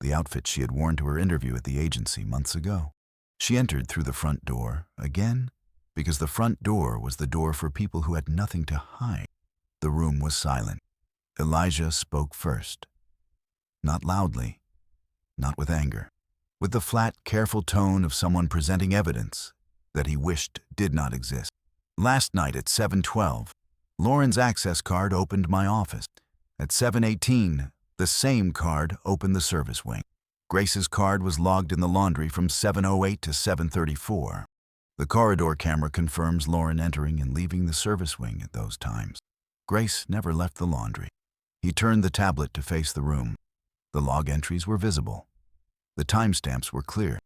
S1: The outfit she had worn to her interview at the agency months ago. She entered through the front door, again, because the front door was the door for people who had nothing to hide. The room was silent. Elijah spoke first. Not loudly, not with anger. With the flat, careful tone of someone presenting evidence that he wished did not exist. Last night at 7:12, Lauren's access card opened my office. At 7:18, the same card opened the service wing. Grace's card was logged in the laundry from 7:08 to 7:34. The corridor camera confirms Lauren entering and leaving the service wing at those times. Grace never left the laundry. He turned the tablet to face the room. The log entries were visible. The timestamps were clear.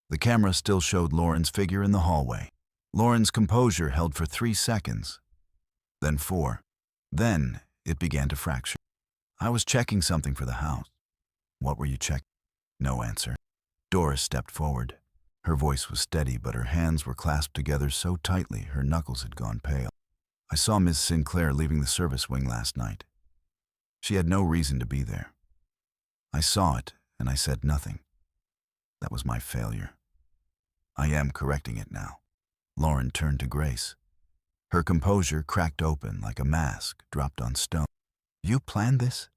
S1: The camera still showed Lauren's figure in the hallway. Lauren's composure held for 3 seconds, then 4. Then it began to fracture. I was checking something for the house. What were you checking? No answer. Doris stepped forward. Her voice was steady, but her hands were clasped together so tightly her knuckles had gone pale. I saw Miss Sinclair leaving the service wing last night. She had no reason to be there. I saw it, and I said nothing. That was my failure. I am correcting it now. Lauren turned to Grace. Her composure cracked open like a mask dropped on stone. You planned this?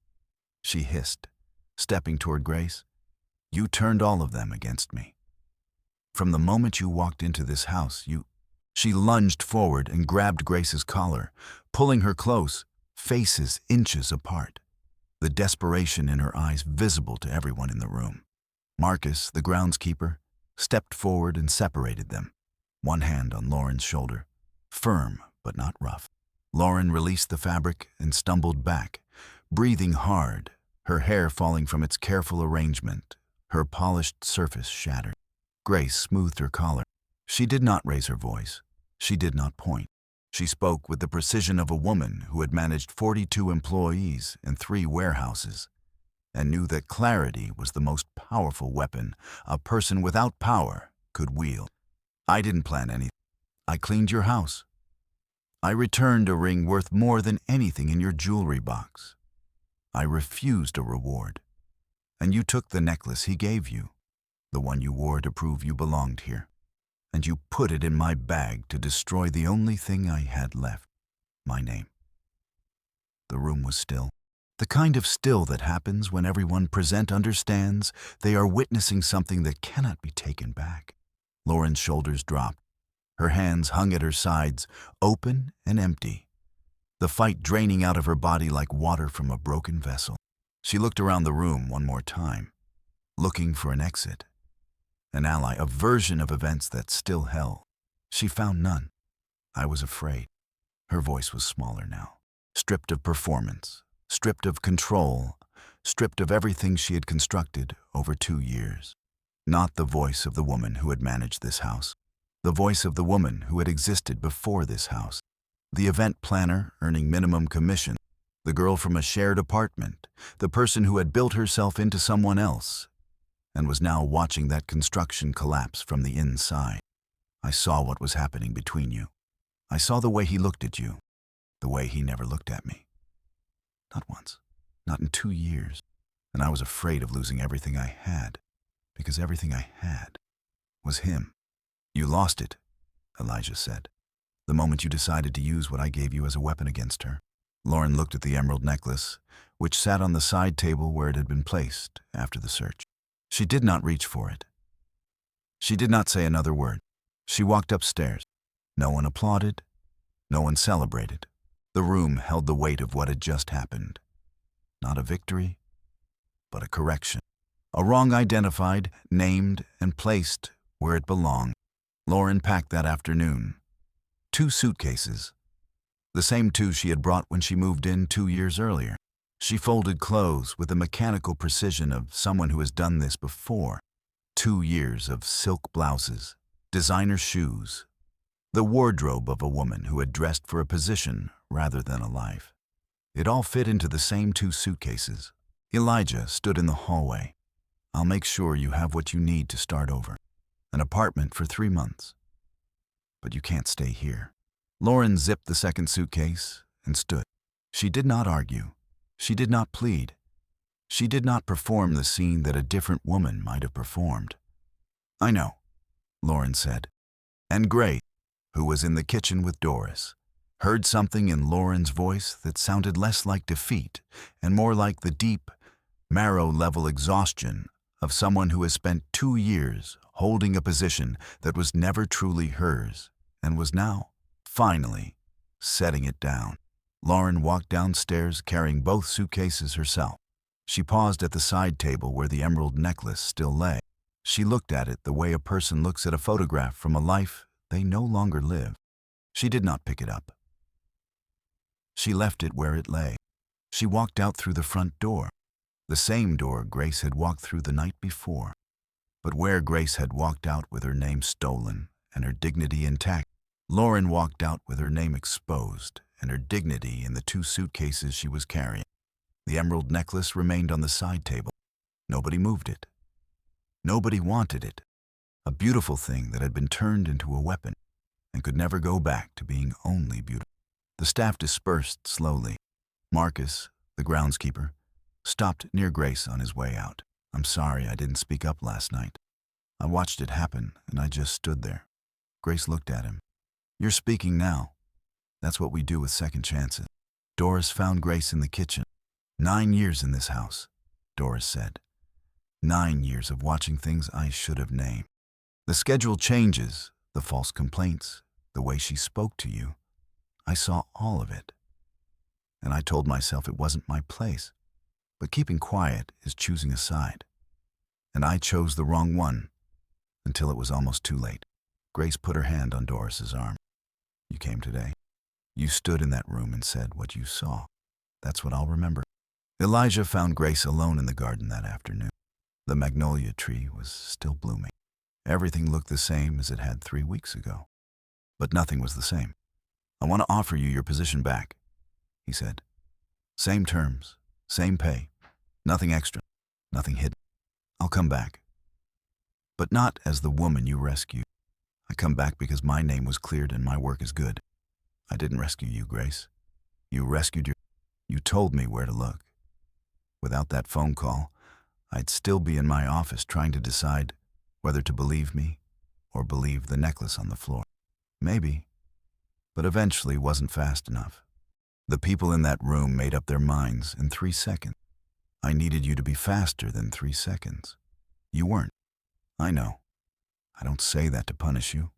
S1: She hissed, stepping toward Grace. You turned all of them against me. From the moment you walked into this house, She lunged forward and grabbed Grace's collar, pulling her close, faces inches apart. The desperation in her eyes visible to everyone in the room. Marcus, the groundskeeper, stepped forward and separated them, one hand on Lauren's shoulder, firm but not rough. Lauren released the fabric and stumbled back, breathing hard, her hair falling from its careful arrangement, her polished surface shattered. Grace smoothed her collar. She did not raise her voice. She did not point. She spoke with the precision of a woman who had managed 42 employees in 3 warehouses and knew that clarity was the most powerful weapon a person without power could wield. I didn't plan anything. I cleaned your house. I returned a ring worth more than anything in your jewelry box. I refused a reward, and you took the necklace he gave you, the one you wore to prove you belonged here, and you put it in my bag to destroy the only thing I had left, my name. The room was still. The kind of still that happens when everyone present understands they are witnessing something that cannot be taken back. Lauren's shoulders dropped. Her hands hung at her sides, open and empty, the fight draining out of her body like water from a broken vessel. She looked around the room one more time, looking for an exit, an ally, a version of events that still held. She found none. I was afraid. Her voice was smaller now, stripped of performance, stripped of control, stripped of everything she had constructed over 2 years. Not the voice of the woman who had managed this house, the voice of the woman who had existed before this house, the event planner earning minimum commission, the girl from a shared apartment, the person who had built herself into someone else and was now watching that construction collapse from the inside. I saw what was happening between you. I saw the way he looked at you, the way he never looked at me. Not once, not in 2 years. And I was afraid of losing everything I had, because everything I had was him. You lost it, Elijah said, the moment you decided to use what I gave you as a weapon against her. Lauren looked at the emerald necklace, which sat on the side table where it had been placed after the search. She did not reach for it. She did not say another word. She walked upstairs. No one applauded. No one celebrated. The room held the weight of what had just happened. Not a victory, but a correction. A wrong identified, named, and placed where it belonged. Lauren packed that afternoon. 2 suitcases. The same 2 she had brought when she moved in 2 years earlier. She folded clothes with the mechanical precision of someone who has done this before. 2 years of silk blouses, designer shoes, the wardrobe of a woman who had dressed for a position rather than a life. It all fit into the same 2 suitcases. Elijah stood in the hallway. I'll make sure you have what you need to start over. An apartment for 3 months. But you can't stay here. Lauren zipped the second suitcase and stood. She did not argue. She did not plead. She did not perform the scene that a different woman might have performed. I know, Lauren said. And Grace, who was in the kitchen with Doris, heard something in Lauren's voice that sounded less like defeat and more like the deep, marrow-level exhaustion of someone who has spent 2 years holding a position that was never truly hers and was now, finally, setting it down. Lauren walked downstairs carrying both suitcases herself. She paused at the side table where the emerald necklace still lay. She looked at it the way a person looks at a photograph from a life they no longer live. She did not pick it up. She left it where it lay. She walked out through the front door, the same door Grace had walked through the night before. But where Grace had walked out with her name stolen and her dignity intact, Lauren walked out with her name exposed and her dignity in the 2 suitcases she was carrying. The emerald necklace remained on the side table. Nobody moved it. Nobody wanted it. A beautiful thing that had been turned into a weapon and could never go back to being only beautiful. The staff dispersed slowly. Marcus, the groundskeeper, stopped near Grace on his way out. I'm sorry I didn't speak up last night. I watched it happen and I just stood there. Grace looked at him. You're speaking now. That's what we do with second chances. Doris found Grace in the kitchen. 9 years in this house, Doris said. 9 years of watching things I should have named. The schedule changes, the false complaints, the way she spoke to you. I saw all of it. And I told myself it wasn't my place. But keeping quiet is choosing a side. And I chose the wrong one until it was almost too late. Grace put her hand on Doris's arm. You came today. You stood in that room and said what you saw. That's what I'll remember. Elijah found Grace alone in the garden that afternoon. The magnolia tree was still blooming. Everything looked the same as it had 3 weeks ago. But nothing was the same. I want to offer you your position back, he said. Same terms, same pay, nothing extra, nothing hidden. I'll come back. But not as the woman you rescued. I come back because my name was cleared and my work is good. I didn't rescue you, Grace. You rescued your... You told me where to look. Without that phone call, I'd still be in my office trying to decide whether to believe me or believe the necklace on the floor. Maybe, but eventually wasn't fast enough. The people in that room made up their minds in 3 seconds. I needed you to be faster than 3 seconds. You weren't. I know. I don't say that to punish you.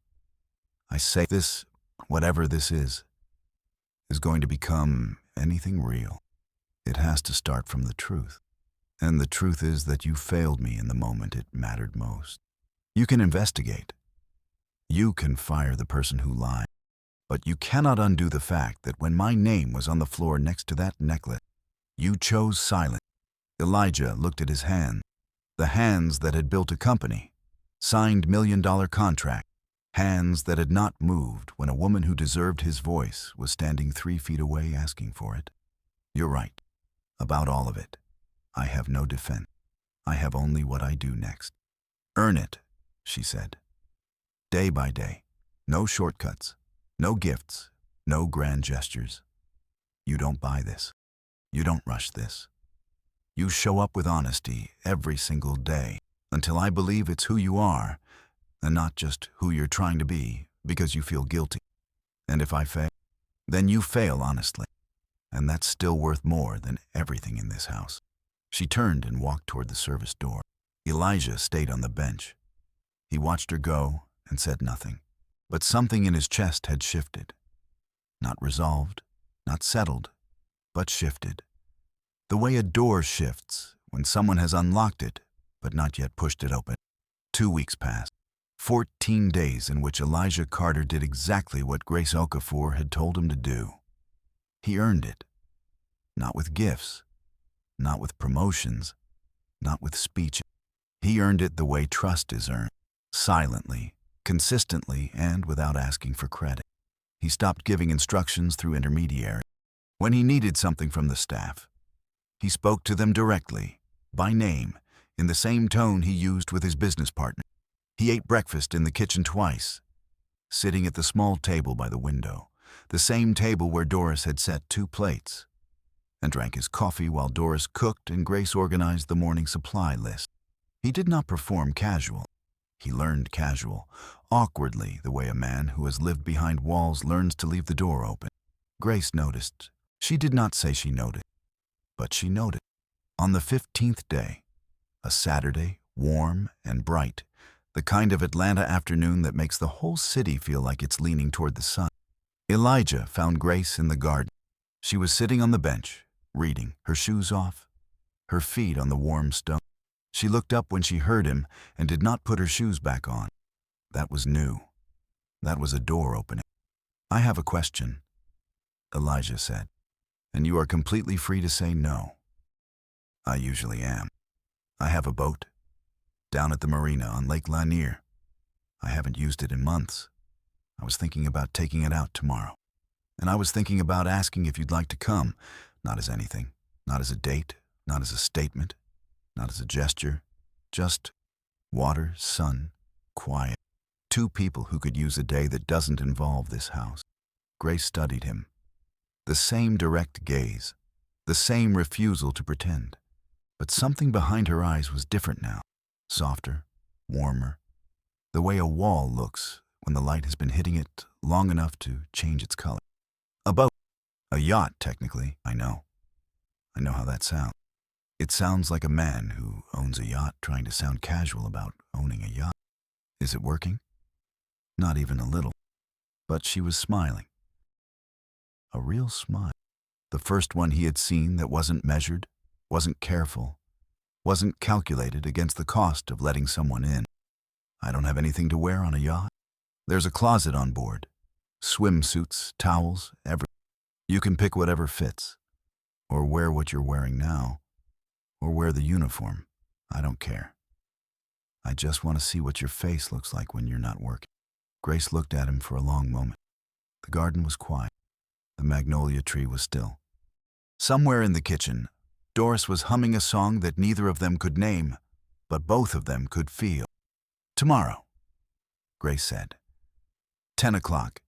S1: I say this, whatever this is going to become anything real. It has to start from the truth. And the truth is that you failed me in the moment it mattered most. You can investigate. You can fire the person who lied. But you cannot undo the fact that when my name was on the floor next to that necklace, you chose silence. Elijah looked at his hands, the hands that had built a company, signed million-dollar contract, hands that had not moved when a woman who deserved his voice was standing 3 feet away asking for it. You're right. About all of it. I have no defense. I have only what I do next. Earn it, she said. Day by day. No shortcuts. No gifts. No grand gestures. You don't buy this. You don't rush this. You show up with honesty every single day until I believe it's who you are and not just who you're trying to be because you feel guilty. And if I fail, then you fail honestly. And that's still worth more than everything in this house. She turned and walked toward the service door. Elijah stayed on the bench. He watched her go and said nothing. But something in his chest had shifted. Not resolved, not settled, but shifted. The way a door shifts when someone has unlocked it, but not yet pushed it open. 2 weeks passed. 14 days in which Elijah Carter did exactly what Grace Okafor had told him to do. He earned it. Not with gifts, not with promotions, not with speech. He earned it the way trust is earned, silently, consistently, and without asking for credit. He stopped giving instructions through intermediaries. When he needed something from the staff, he spoke to them directly, by name, in the same tone he used with his business partner. He ate breakfast in the kitchen twice, sitting at the small table by the window, the same table where Doris had set 2 plates, and drank his coffee while Doris cooked and Grace organized the morning supply list. He did not perform casual. He learned casual, awkwardly, the way a man who has lived behind walls learns to leave the door open. Grace noticed. She did not say she noticed, but she noticed. On the 15th day, a Saturday, warm and bright, the kind of Atlanta afternoon that makes the whole city feel like it's leaning toward the sun, Elijah found Grace in the garden. She was sitting on the bench, reading, her shoes off, her feet on the warm stone. She looked up when she heard him and did not put her shoes back on. That was new. That was a door opening. I have a question, Elijah said, and you are completely free to say no. I usually am. I have a boat, down at the marina on Lake Lanier. I haven't used it in months. I was thinking about taking it out tomorrow. And I was thinking about asking if you'd like to come, not as anything, not as a date, not as a statement, not as a gesture, just water, sun, quiet. 2 people who could use a day that doesn't involve this house. Grace studied him. The same direct gaze, the same refusal to pretend. But something behind her eyes was different now, softer, warmer, the way a wall looks when the light has been hitting it long enough to change its color. A boat. A yacht, technically, I know. I know how that sounds. It sounds like a man who owns a yacht trying to sound casual about owning a yacht. Is it working? Not even a little. But she was smiling. A real smile. The first one he had seen that wasn't measured, wasn't careful, wasn't calculated against the cost of letting someone in. I don't have anything to wear on a yacht. There's a closet on board. Swimsuits, towels, everything. You can pick whatever fits. Or wear what you're wearing now. Or wear the uniform. I don't care. I just want to see what your face looks like when you're not working. Grace looked at him for a long moment. The garden was quiet. The magnolia tree was still. Somewhere in the kitchen, Doris was humming a song that neither of them could name, but both of them could feel. Tomorrow, Grace said. 10 o'clock,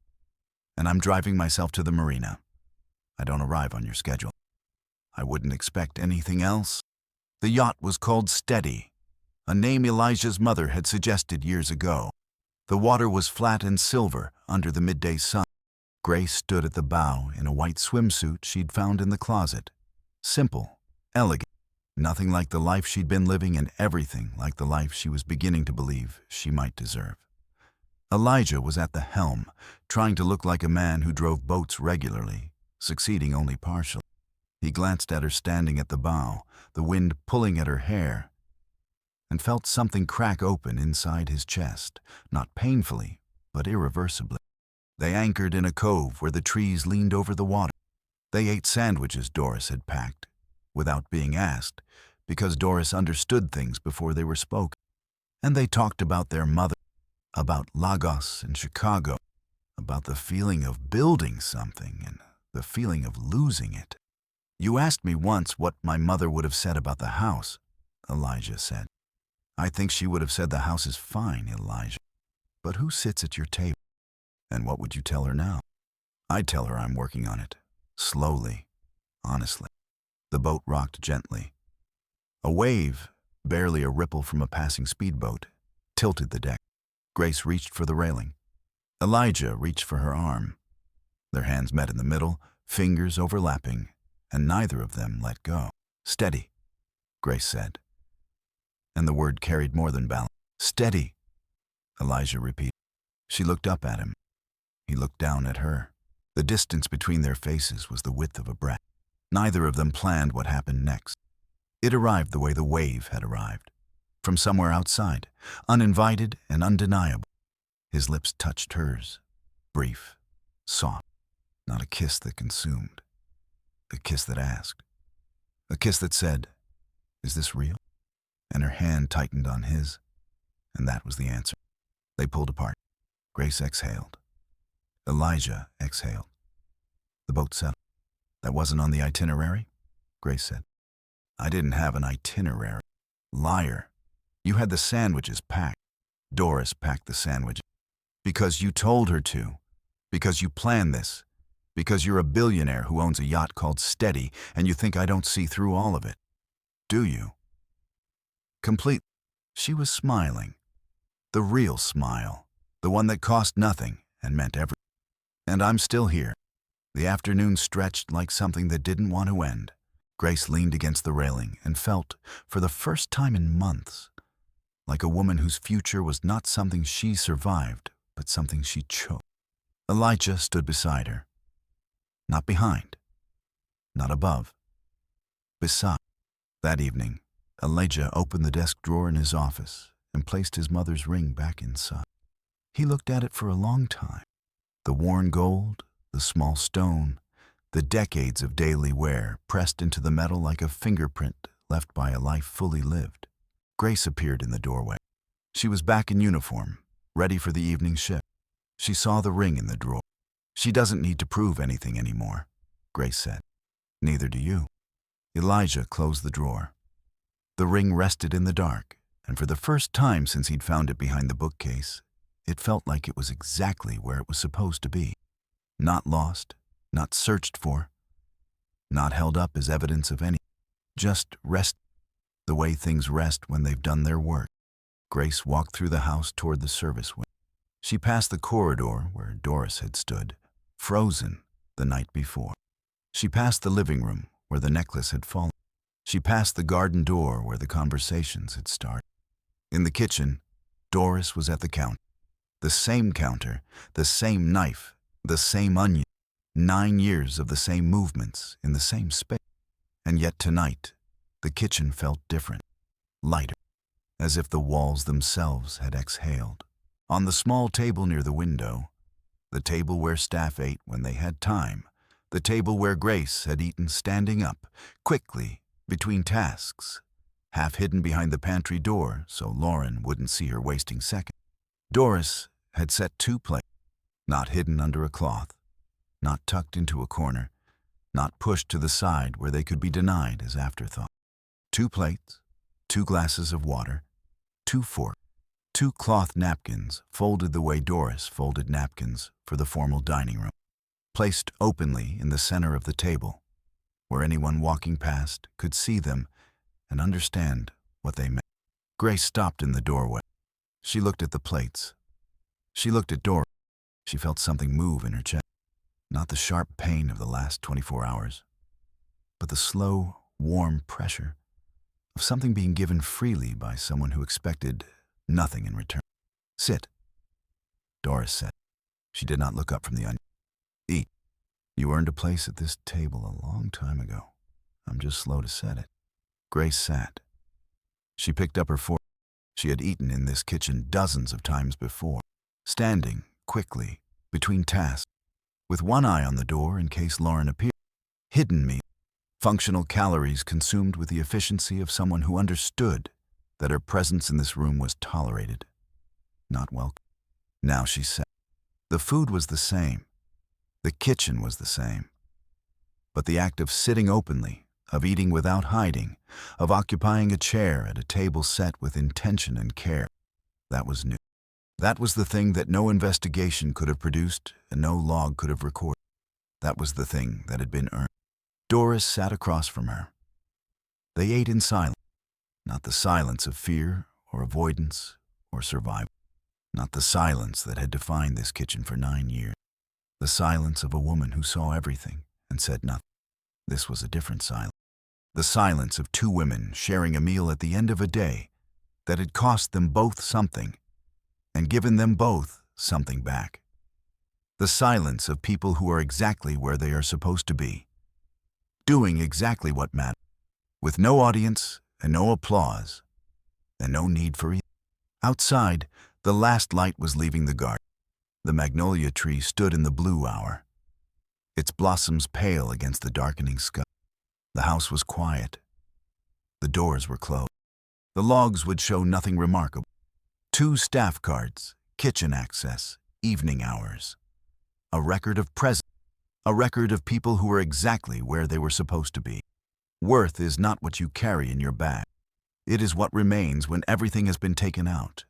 S1: and I'm driving myself to the marina. I don't arrive on your schedule. I wouldn't expect anything else. The yacht was called Steady, a name Elijah's mother had suggested years ago. The water was flat and silver under the midday sun. Grace stood at the bow in a white swimsuit she'd found in the closet. Simple, elegant, nothing like the life she'd been living and everything like the life she was beginning to believe she might deserve. Elijah was at the helm, trying to look like a man who drove boats regularly, succeeding only partially. He glanced at her standing at the bow, the wind pulling at her hair, and felt something crack open inside his chest, not painfully, but irreversibly. They anchored in a cove where the trees leaned over the water. They ate sandwiches Doris had packed, without being asked, because Doris understood things before they were spoken. And they talked about their mother, about Lagos and Chicago, about the feeling of building something and the feeling of losing it. "You asked me once what my mother would have said about the house," Elijah said. "I think she would have said the house is fine, Elijah. But who sits at your table? And what would you tell her now?" "I'd tell her I'm working on it. Slowly. Honestly." The boat rocked gently. A wave, barely a ripple from a passing speedboat, tilted the deck. Grace reached for the railing. Elijah reached for her arm. Their hands met in the middle, fingers overlapping, and neither of them let go. "Steady," Grace said. And the word carried more than balance. "Steady," Elijah repeated. She looked up at him. He looked down at her. The distance between their faces was the width of a breath. Neither of them planned what happened next. It arrived the way the wave had arrived, from somewhere outside, uninvited and undeniable. His lips touched hers, brief, soft, not a kiss that consumed, a kiss that asked, a kiss that said, "Is this real?" And her hand tightened on his, and that was the answer. They pulled apart. Grace exhaled. Elijah exhaled. The boat settled. "That wasn't on the itinerary?" Grace said. "I didn't have an itinerary." "Liar. You had the sandwiches packed." "Doris packed the sandwiches. Because you told her to. Because you planned this. Because you're a billionaire who owns a yacht called Steady, and you think I don't see through all of it. Do you?" Complete. She was smiling. The real smile. The one that cost nothing and meant everything. "And I'm still here." The afternoon stretched like something that didn't want to end. Grace leaned against the railing and felt, for the first time in months, like a woman whose future was not something she survived, but something she chose. Elijah stood beside her. Not behind. Not above. Beside. That evening, Elijah opened the desk drawer in his office and placed his mother's ring back inside. He looked at it for a long time. The worn gold, the small stone, the decades of daily wear pressed into the metal like a fingerprint left by a life fully lived. Grace appeared in the doorway. She was back in uniform, ready for the evening shift. She saw the ring in the drawer. "She doesn't need to prove anything anymore," Grace said. "Neither do you." Elijah closed the drawer. The ring rested in the dark, and for the first time since he'd found it behind the bookcase, it felt like it was exactly where it was supposed to be. Not lost, not searched for, not held up as evidence of any. Just rest, the way things rest when they've done their work. Grace walked through the house toward the service wing. She passed the corridor where Doris had stood, frozen the night before. She passed the living room where the necklace had fallen. She passed the garden door where the conversations had started. In the kitchen, Doris was at the counter. The same counter, the same knife, the same onion. 9 years of the same movements in the same space. And yet tonight, the kitchen felt different, lighter, as if the walls themselves had exhaled. On the small table near the window, the table where staff ate when they had time, the table where Grace had eaten standing up, quickly, between tasks, half hidden behind the pantry door so Lauren wouldn't see her wasting seconds. Doris had set 2 plates, not hidden under a cloth, not tucked into a corner, not pushed to the side where they could be denied as afterthought. 2 plates, 2 glasses of water, 2 forks, 2 cloth napkins folded the way Doris folded napkins for the formal dining room, placed openly in the center of the table, where anyone walking past could see them and understand what they meant. Grace stopped in the doorway. She looked at the plates. She looked at Doris. She felt something move in her chest. Not the sharp pain of the last 24 hours, but the slow, warm pressure of something being given freely by someone who expected nothing in return. Sit, Doris said. She did not look up from the onion. Eat. You earned a place at this table a long time ago. I'm just slow to set it. Grace sat. She picked up her fork. She had eaten in this kitchen dozens of times before, standing quickly between tasks, with one eye on the door in case Lauren appeared. Hidden meal, functional calories consumed with the efficiency of someone who understood that her presence in this room was tolerated, not welcome. Now she sat. The food was the same. The kitchen was the same. But the act of sitting openly, of eating without hiding, of occupying a chair at a table set with intention and care, that was new. That was the thing that no investigation could have produced and no log could have recorded. That was the thing that had been earned. Doris sat across from her. They ate in silence, not the silence of fear or avoidance or survival, not the silence that had defined this kitchen for 9 years, the silence of a woman who saw everything and said nothing. This was a different silence. The silence of two women sharing a meal at the end of a day that had cost them both something and given them both something back. The silence of people who are exactly where they are supposed to be, doing exactly what matters, with no audience and no applause and no need for either. Outside, the last light was leaving the garden. The magnolia tree stood in the blue hour, its blossoms pale against the darkening sky. The house was quiet. The doors were closed. The logs would show nothing remarkable. 2 staff cards, kitchen access, evening hours. A record of presence. A record of people who were exactly where they were supposed to be. Worth is not what you carry in your bag. It is what remains when everything has been taken out.